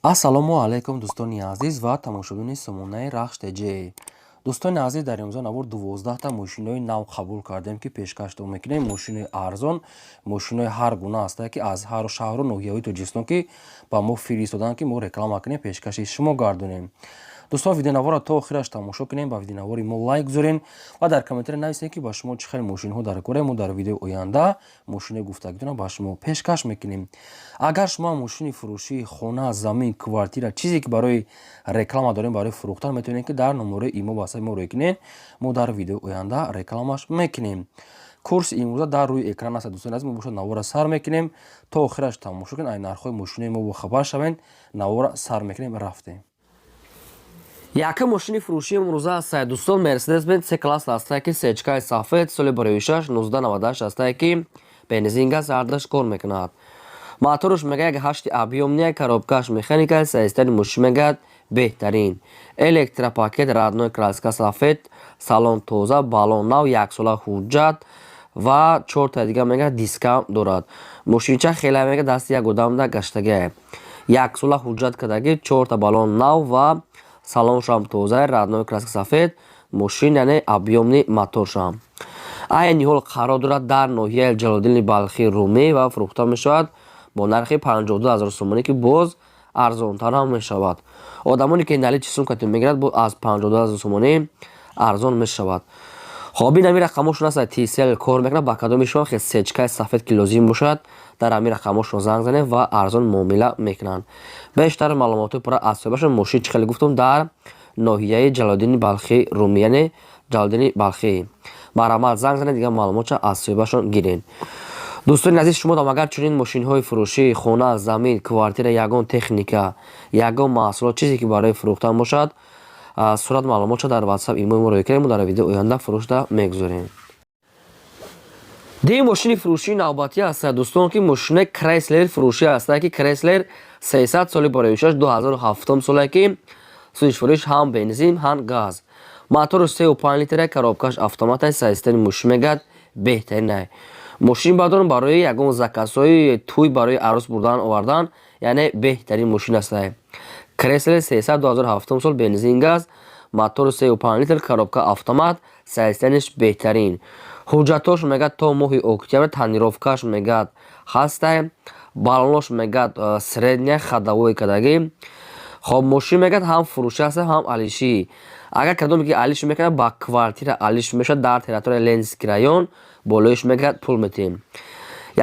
ассалому алайкум дӯстони азиз ва тамошобини сомонаи рахштеҷе. дӯстони азиз, дар имрӯза навор 12та мошинои нав қабул кардем ки пешкаштон мекунем. Мошинои арзон, мошинои ҳар гуна ҳастае ки аз ҳар шаҳру ноҳияҳои Тоҷикистон ки ба мо фиристоданд ки мо реклама кунем, пешкаши шумо гардонем. дӯстон, видеонавора то охираш тамошо кунем, ба видеонавори мо лайк гузорен ва дар комментаре нависем ки ба шумо чӣ хел мошинҳо дар коре. Мо дар видеои оянда мошинои гуфтагитона ба шумо пешкаш мекунем. агар шумо мошини фурӯшӣ, хона, замин, квартира, чизе ки барои реклама дорем, барои фурӯхтан, метавонем ки дар номерои имо ба ҳисаби мо рӯй кунем. Мо дар видеои оянда рекламаш мекунем. курси имрӯза дар рӯи экран аст. дӯстони азиз, мо бошад навора сар мекунем, то охираш тамошо кунем, ай нархҳои мошинои мо бохабар шавем. Навора сар мекунем, рафтем. Якум мошини фурӯшии имрӯза ҳастае дӯстон, Mercedes-Benz C-класс ҳастае ки сечкаи сафед соли барои 1998 ҳастае ки бензин газ ардаш кор мекунад. моторуш мегӯяд 8 объёмния, коробкаш механика, саистани мошин мегӯяд беҳтарин. Электропакет, родной краска сафед, салон тоза, баллон нав, 1 сола ҳуҷҷат ва 4 дига мегӯяд дискаунт дорад. Мошинча хеле мегӯяд дасти як одамда гаштагие. 1 сола ҳуҷҷат кардагӣ, 4 баллон нав ва салоншам тоза, родной краска сафед, мошин яъне объёмни моторшам. айни ҳол қарор дорад дар ноҳияи Ҷалолиддини Балхи Румӣ ва фурӯхта мешавад бо нархи 52 000 сомонӣ ки боз арзонтар ҳам мешавад. одамоне ки нали чисумкати мегирад бо аз 52 000 сомонӣ арзон мешавад. хоб ин ами рақамошон ҳаст, TCL кор мекунад, ба кадоми шумо хе сечкаи сафед ки лозим бошад дар ами рақамошон занг занед ва арзон муомила мекунанд. бештар маълумоти пурра аз соҳибашон мошин чӣ хеле гуфтум дар ноҳияи Ҷалолиддини Балхи Румӣ, яъне Ҷалолиддини Балхи. Марамат занг занед, дигар маълумотша аз соҳибашон гирен. дӯстони азиз, шумо дам агар чунин мошинҳои фурӯшӣ, хона, замин, квартира, ягон техника, ягон маҳсулот, чизе ки барои фурӯхтан бошад, сурат маълумотша дар WhatsApp имои мо рӯй кунед, мо дар видеои оянда фурӯшта мегузорем. ди мошини фурӯшии навбатӣ ҳастае дӯстон ки мошинаи Chrysler фурӯшӣ ҳастае ки Chrysler 300 соли барои 2007 солае ки сӯиш фурӯш ҳам бензин, ҳам газ. моторуш 3.5 литра, коробкаш автомат аст, саистани мошин мегӯяд беҳтарин ай. мошин бардорам барои ягон закасҳои тӯй барои арӯс бурдан овардан, яъне беҳтарин мошин астае. Chrysler 300 2007 сол, бензин газ, мотор 3.5 литр, коробка автомат, саистаниш беҳтарин. ҳуҷҷатош мегӯяд то моҳи октябр, тонировкаш мегӯяд ҳастае, баллонош мегӯяд средня ходовой кардагӣ. хоб мошин мегӯяд ҳам фурӯшӣ ҳастае, ҳам алишӣ. агар кадоме ки алиш мекунад, ба квартира алиш мешавад дар территорияи Ленинский район, болоиш мегӯяд пул метиҳем.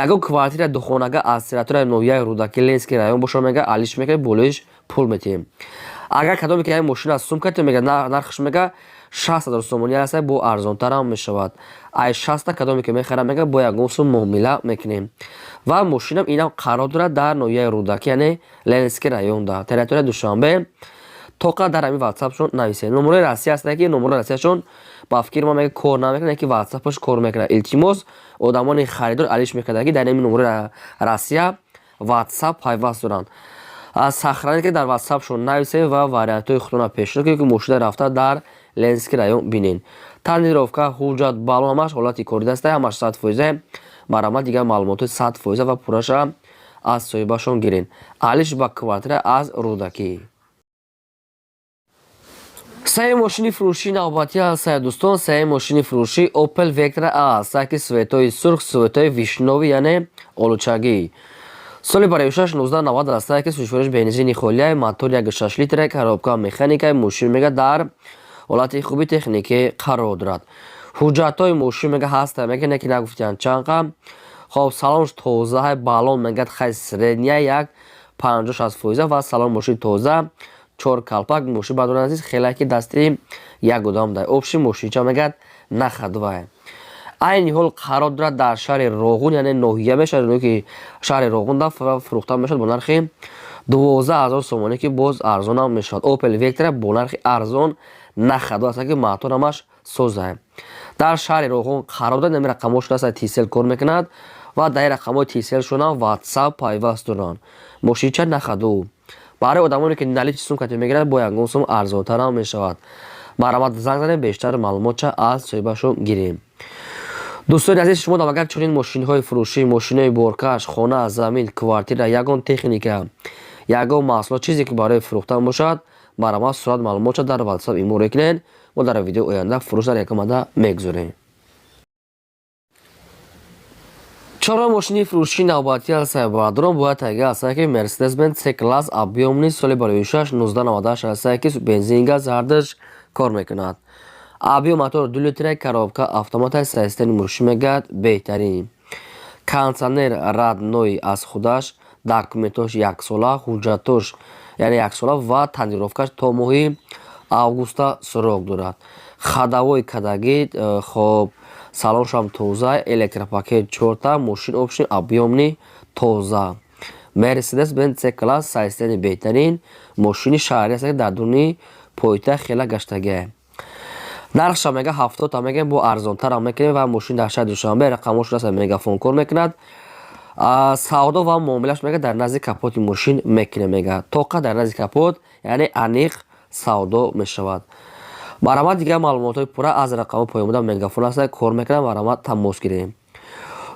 ягон квартира духонага аз территорияи ноҳияи Рудаки Ленинский район бошад, мегӯяд алиш мекунад, болоиш пул метиҳем. агар кадоме ки мошина сумкати мегӯяд, нархш мегӯяд 60 000 сомонӣ ҳастае, бо арзонтар ҳам мешавад. ай 60 кадоме ки мехарам мегӯяд, бо ягон сум муомила мекунем. ва мошинам инам қарор дорад дар ноҳияи Рудаки, яъне Ленинский районда, территорияи Душанбе. тоқа дар ами WhatsApp-шон нависед. номерои Россия ҳастае ки номерои Россияшон ба фикр ма мегӯяд кор намекунад, ки WhatsApp-аш кор мекунад. илтимос одамони харидор алиш мекардаги дар ами номерои Россия WhatsApp пайваст доранд. сахранед ки дар WhatsApp-шон нависед ва вариантҳои худтона пешниҳод кунед ки мошина рафта дар Ленинский район бинен. тонировка, ҳуҷҷат, баллон ҳамаш ҳолати кори дастае, ҳамаш 100%. марамат дигар маълумоти 100% ва пурраша аз соҳибашон гирен. алиш ба квартира аз Рудаки. сеюм мошини фурӯшии навбатӣ ҳастае дӯстон, сеюм мошини фурӯшии Opel Vectra ҳастае ки светои сурх, светои вишневӣ, яъне олучагӣ. соли барои 1990 ҳастае ки сӯишфурӯш бензини холияи, мотор 1.6 литра, коробка механикаи, мошин мегӯяд дар ҳолати хуби техникӣ қарор дорад. ҳуҷҷатҳои мошин мегӯяд ҳастае, мегӯяд ки нагуфтиянд чанқа. хоб салонш тозаҳай, баллон мегӯяд хай средня, як 50-60% ва салон мошин тоза, 4 калпак. мошин бардоран азиз хеле ки дасти як одам дай. обши мошинча мегӯяд нахадвай. айни ҳол қарор дорад дар шаҳри Роғун, яъне ноҳия мешавад, ки шаҳри Роғунда фурӯхта мешавад бо нархи 12 000 сомонӣ ки боз арзонам мешавад. Opel Vectra бо нархи арзон нахадва астае ки моторамаш созае. дар шаҳри Роғун қарор дорад, нами рақамошон астае, TCL кор мекунад ва дар ин рақамҳои TCL-шонам WhatsApp пайваст доранд. мошинча нахаду. барои одамоне ки нали сумкати мегирад, бо ягон сум арзонтарам мешавад. марамат занг занед, бештар маълумотша аз соҳибашон гирем. дӯстони азиз, шумо дам агар чунин мошинҳои фурӯшӣ, мошинои боркаш, хона, замин, квартира, ягон техника, ягон маҳсулот чизе ки барои фурӯхтан бошад барома сурат маълумотша дар WhatsApp иморо кунед. мо дар видео оянда фурӯш дар якомада мегузорем. чора мошини фурӯшии навбатӣ ҳастанд. Баъдрон бояд тагия ҳастанд ки Mercedes-Benz C-класс объёмни соли барои 6-1998 ҳастанд ки бензин газ ҳардаш кор мекунад. объём мотор 2 литра, коробка автомата, системаи муршӣ мегӯяд беҳтарин. кондитсионер родной аз худаш, документош 1 сола, ҳуҷҷатош яъне 1 сола ва тонировкаш то моҳи августа сурок дорад. ходовой кадагӣ хоб салоншам тоза, электропакет 4 мошин опшни объёмни тоза. Mercedes-Benz C-класс системаи беҳтарин мошини шаҳрӣ аст ки дар дурни пойтахт хела гаштагӣ. нархша мега 70 мега бо арзонтар мекунем ва мошин дар шаҳри Душанбе рақамош раста мегафон кор мекунад. савдо ва муомилаш мега дар назди капоти мошин мекуне мега. тоқа дар назди капот яъне аниқ савдо мешавад. барома дигар маълумотои пурра аз рақамо поёмода мегафон аст кор мекунад. барома тамос гирем.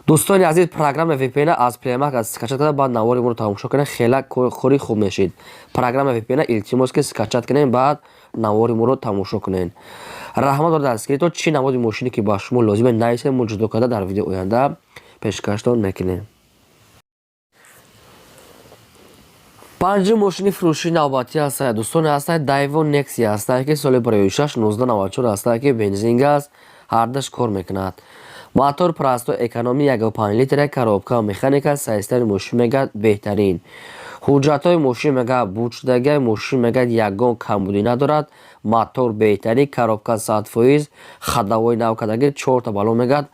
дӯстони азиз, программа VPN аз Play Market скачат карда баъд навори моро тамошо кунед. хела кори хуб мешид. программа VPN илтимос ки скачат кунед баъд навори моро тамошо кунед. раҳмат дар дастгиритон чӣ намуди мошине ки ба шумо лозиме нависед мо ҷудо карда дар видео оянда пешкаштон мекунем. панҷум мошини фурӯшии навбатӣ ҳастанд. дӯстони ҳастанд Daewoo Nexia ҳастанд ки соли барои 6-1994 ҳастанд ки бензин газ ҳардаш кор мекунад. мотор простой экономи 1.5 литра, коробка механика, системаи мошин мегӯяд беҳтарин. ҳуҷҷатҳои мошин мегӯяд буд шудагӣ, мошин мегӯяд ягон камбудӣ надорад, мотор беҳтарин, коробка 100%, ходовой навкадагӣ 4 баллон мегӯяд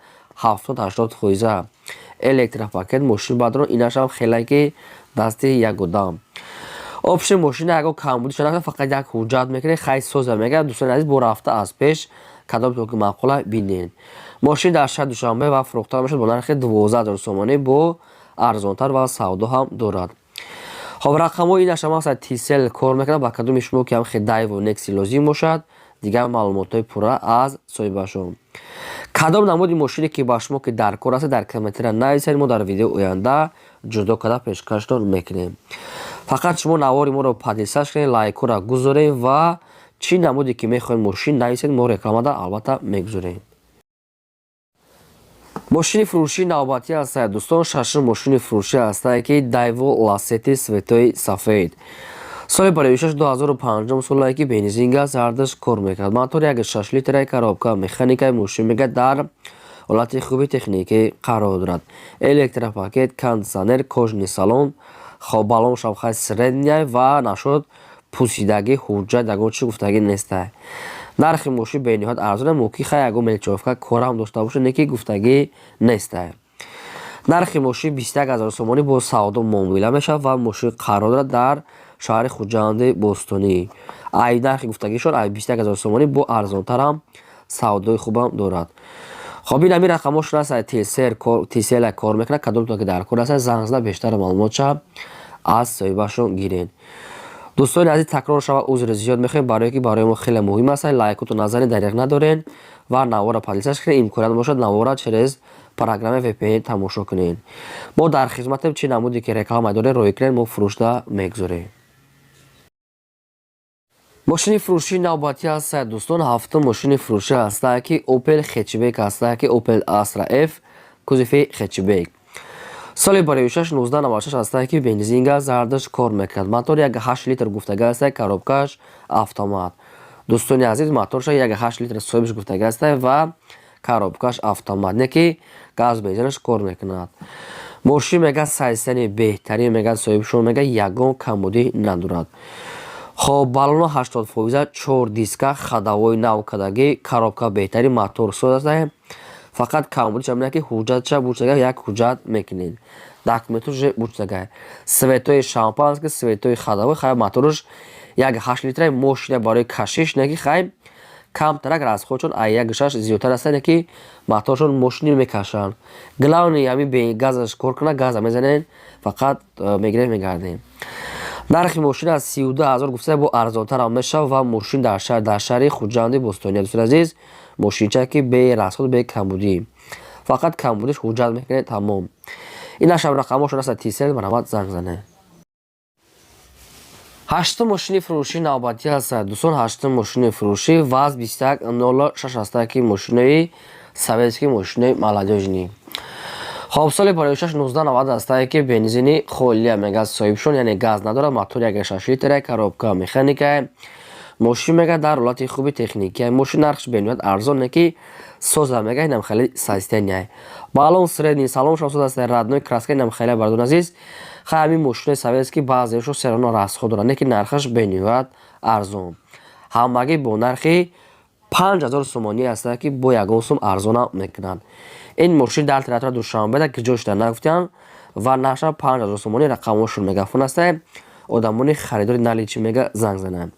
70-80%. электропакет мошин баъдрон инашам хеле ки дасти ягодам. опшни мошина ягон камбудӣ шуда фақат як ҳуҷҷат мекунед хай соза мегӯяд. дӯстони азиз, бо рафта аз пеш кадом ки маъқула бинед. мошин дар шаҳри Душанбе ва фурӯхта мешавад бо нархи 12000 сомонӣ бо арзонтар ва савдо ҳам дорад. хоб рақамҳои инашам ҳастанд TCL кор мекунад. ба кадоми шумо ки ҳамхи Daewoo Nexia лозим бошад дигар маълумотои пурра аз соҳибашон. кадом намуди мошине ки ба шумо ки дар кор аст дар комментария нависед мо дар видео оянда ҷудо карда пешкаштон мекунем. фақат шумо навори моро подписаш кунед, лайкора гузоред ва чӣ намуде ки мехоҳед мошин нависед мо рекламада албатта мегузорем. мошини фурӯшии навбатӣ ҳастанд. дӯстон, шашум мошини фурӯшӣ ҳастанд ки Daewoo Lacetti Светои сафед. соли барои 2005 солае ки бензин газ ҳардаш кор мекунад. мотор 1.6 литра, коробка механикаи мошин мегӯяд дар ҳолати хуби техникӣ қарор дорад. электропакет, кондитсионер, кожаный салон, баллоншам хай средняй ва нашод пусидагӣ ҳуҷҷат ягон чӣ гуфтагӣ нестае. нархи мошин бениҳоят арзоне, муки хай ягон мелчовка корам дошта боша не ки гуфтагӣ нестае. нархи мошин 21000 сомонӣ бо савдо муомила мешавад ва мошин қарор дорад дар шаҳри хуҷанди бостонӣ. ай нархи гуфтагишон 21000 сомонӣ бо арзонтарам савдои хубам дорад. хоб ин ҳамин рақамошон аст. TCL кор мекунад. кадомтон ки дар кор аст занг зада бештар маълумотша аз соҳибашон гиред. дӯстони азиз, такрор шава узри зиёд мехоҳем барое ки барои мо хеле муҳим аст. лайкотон назаред дариқ надорен ва навора подписаш кунед. имконият бошад навора через программа VPN тамошо кунед. мо дар хизматем чӣ намуде ки реклама доред роӣ кунед мо фурӯшта мегузорем. мошини фурӯшии навбатӣ ҳастанд. дӯстон, ҳафтум мошини фурӯшӣ ҳастанд ки Opel хетчбек ҳастанд ки Opel Astra F кузофи хетчбек. соли барои 6-1996 ҳастанд ки бензин газ ҳардаш кор мекунад. мотор 1.8 литр гуфтагӣ ҳастанд, коробкаш автомат. дӯстони азиз, моторша 1.8 литр соҳибаш гуфтагӣ ҳастанд ва коробкаш автомат не ки газ бензинаш кор мекунад. мошин мега системаи беҳтарин мега соҳибшон мега ягон камбудӣ надорад. хоб баллоно 80%, 4 диска, ходовой навкадагӣ, коробка беҳтарин, мотор соз аст. фақат камбудиша мега ки ҳуҷҷатша бурчага як ҳуҷҷат мекунед. документош бурчага. светои шампански, светои ходовой хай моторш 1.8 литра мошина барои кашиш не ки хай камтарак расходшон 1.6 зиёдтар аст не ки моторшон мошини мекашанд. главни ҳамин газаш кор кунад, газа мезанед, фақат мегирем мегардем. нархи мошин аз 32000 гуфта бо арзонтар ҳам мешавад ва мошин дар шаҳри хуҷанди бостонӣ. дӯстони азиз, мошинча ки бе расход бе камбудӣ, фақат камбудиш ҳуҷҷат мекунед тамом. инашам рақамошон аст TCL. марҳамат, занг занед. 8 мошини фурӯшӣ навбатӣ ҳастад. Дӯстон, 8 мошини фурӯшӣ ВАЗ 2106 мошинаи советскии мошинаи молодежни. Хоб соли 56 1990 астае ки бензини холия мега соҳибшон, яъне газ надорад, мотори 1.6 литра, коробка механика. мошин мега дар ҳолати хуби техникия. Мошин нархш бениҳоят арзоне ки соза мега инам хеле состояние. Балон средний салон шосуда аст, родной краска инам хеле бардун азиз. Хами мошини советский баъзеашо серано расход доранд, ки нархаш бениҳоят арзон. Ҳамаги бо нархи 5000 сомонӣ аст ки бо ягон сум арзона мекунанд. ин мошин дар театра душанбеда ки ҷойшда нафтян ва наша 5000 сомонӣ рақамошон мегафон аст. одамони харидори наличи мега занг зананд.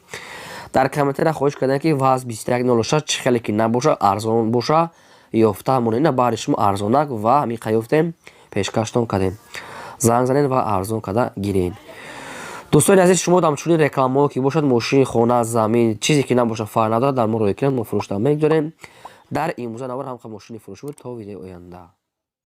дар комментария хоҳиш кардем ки ВАЗ 2106 чӣ хеле ки набоша арзон боша ёфта монена баъри шумо арзонак ва ҳамин қаёфтем пешкаштон кардем. занг занед ва арзон када гиред. дӯстони азиз, шумо ҳамчунин рекламаҳое ки бошад мошини хона, замин, чизе ки набоша фарқ надорад, дар мо рӯй кунед, мо фурӯшта мегузорем. дар имрӯза навор ҳам мошини фурӯшӣ буд. То видеои оянда.